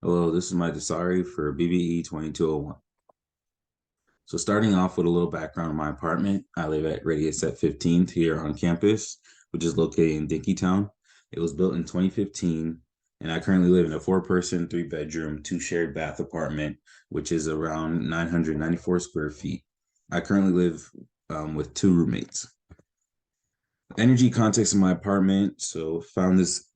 Hello, this is my Dsari for BBE 2201. So starting off with a little background on my apartment, I live at Radius at 15th here on campus, which is located in Dinkytown. It was built in 2015, and I currently live in a four-person, three-bedroom, two shared bath apartment, which is around 994 square feet. I currently live with two roommates. Energy context in my apartment. So found this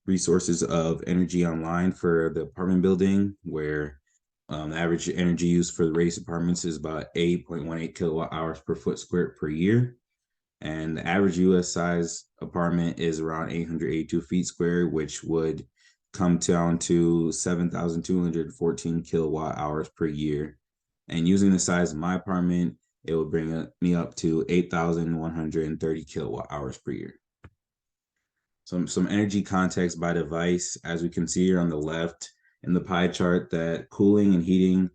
resources of energy online for the apartment building, where the average energy used for the race apartments is about 8.18 kilowatt hours per foot square per year. And the average US size apartment is around 882 feet square, which would come down to 7,214 kilowatt hours per year. And using the size of my apartment, it would bring me up to 8,130 kilowatt hours per year. Some energy context by device, as we can see here on the left in the pie chart, that cooling and heating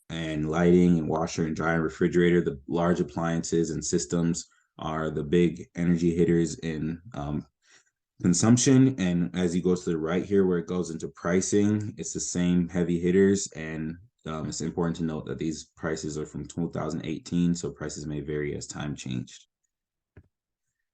and lighting and washer and dryer and refrigerator, the large appliances and systems, are the big energy hitters in consumption. And as you go to the right here, where it goes into pricing, it's the same heavy hitters. And it's important to note that these prices are from 2018, so prices may vary as time changed.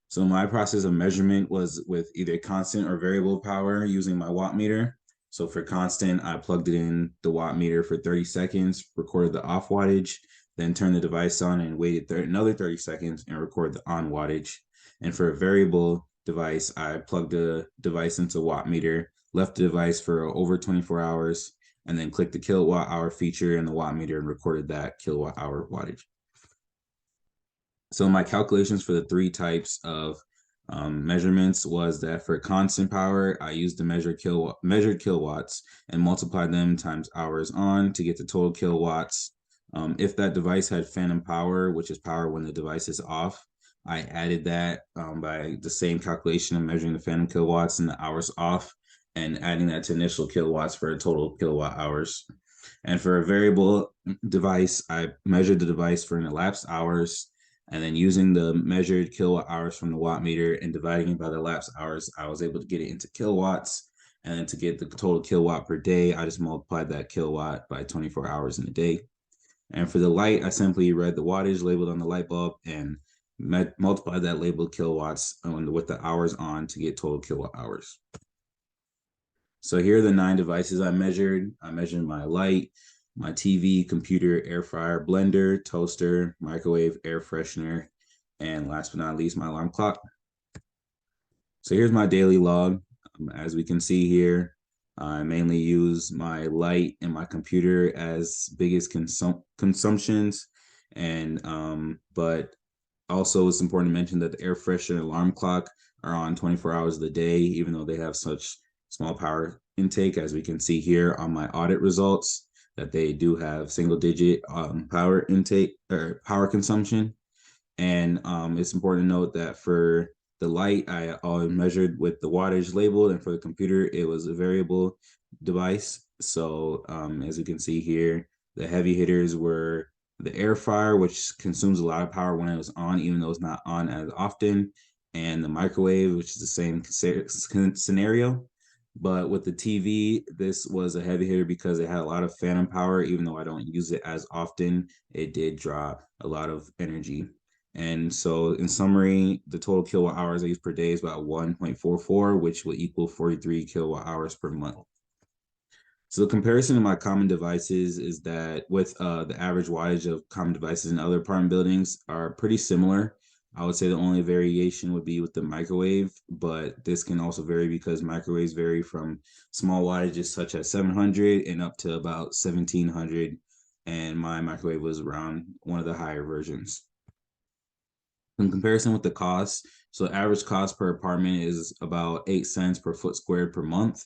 So my process of measurement was with either constant or variable power using my watt meter. So for constant, I plugged it in the watt meter for 30 seconds, recorded the off wattage, then turned the device on and waited another 30 seconds and record the on wattage. And for a variable device, I plugged the device into watt meter, left the device for over 24 hours, and then clicked the kilowatt hour feature in the watt meter and recorded that kilowatt hour wattage. So my calculations for the three types of measurements was that for constant power, I used the measured kilowatts and multiplied them times hours on to get the total kilowatts. If that device had phantom power, which is power when the device is off, I added that by the same calculation of measuring the phantom kilowatts and the hours off and adding that to initial kilowatts for a total kilowatt hours. And for a variable device, I measured the device for an elapsed hours, and then using the measured kilowatt hours from the watt meter and dividing it by the elapsed hours, I was able to get it into kilowatts. And then to get the total kilowatt per day, I just multiplied that kilowatt by 24 hours in a day. And for the light, I simply read the wattage labeled on the light bulb and multiplied that labeled kilowatts with the hours on to get total kilowatt hours. So here are the 9 devices I measured. I measured my light, my TV, computer, air fryer, blender, toaster, microwave, air freshener, and last but not least, my alarm clock. So here's my daily log. As we can see here, I mainly use my light and my computer as biggest consumptions. And but also it's important to mention that the air freshener and alarm clock are on 24 hours of the day, even though they have such small power intake, as we can see here on my audit results, that they do have single digit power intake or power consumption. And it's important to note that for the light, I measured with the wattage labeled, and for the computer, it was a variable device. So as you can see here, the heavy hitters were the air fryer, which consumes a lot of power when it was on, even though it's not on as often, and the microwave, which is the same scenario. But with the TV, this was a heavy hitter because it had a lot of phantom power. Even though I don't use it as often, it did draw a lot of energy. And so, in summary, the total kilowatt hours I use per day is about 1.44, which will equal 43 kilowatt hours per month. So, the comparison to my common devices is that with the average wattage of common devices in other apartment buildings are pretty similar. I would say the only variation would be with the microwave, but this can also vary because microwaves vary from small wattages such as 700 and up to about 1700. And my microwave was around one of the higher versions. In comparison with the cost, so average cost per apartment is about 8 cents per foot squared per month.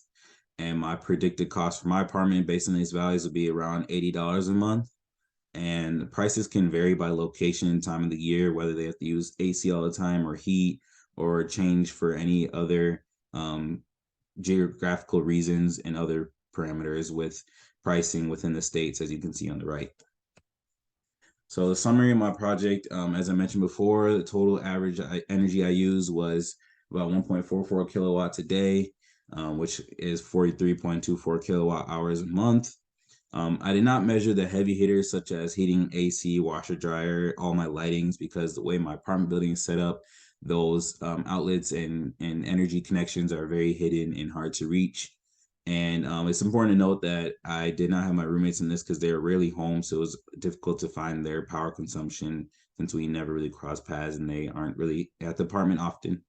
And my predicted cost for my apartment based on these values would be around $80 a month. And prices can vary by location and time of the year, whether they have to use AC all the time or heat or change for any other geographical reasons and other parameters with pricing within the states, as you can see on the right. So the summary of my project, as I mentioned before, the total average energy I used was about 1.44 kilowatts a day. which is 43.24 kilowatt hours a month. I did not measure the heavy hitters such as heating, AC, washer, dryer, all my lightings, because the way my apartment building is set up, those outlets and energy connections are very hidden and hard to reach. And it's important to note that I did not have my roommates in this because they were rarely home, so it was difficult to find their power consumption since we never really cross paths and they aren't really at the apartment often.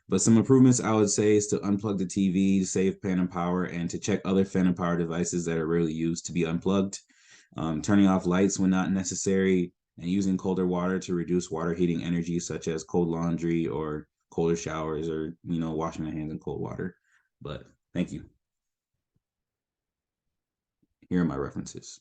But some improvements I would say is to unplug the TV to save phantom power and to check other phantom power devices that are rarely used to be unplugged. Turning off lights when not necessary and using colder water to reduce water heating energy, such as cold laundry or colder showers or, washing my hands in cold water. But thank you. Here are my references.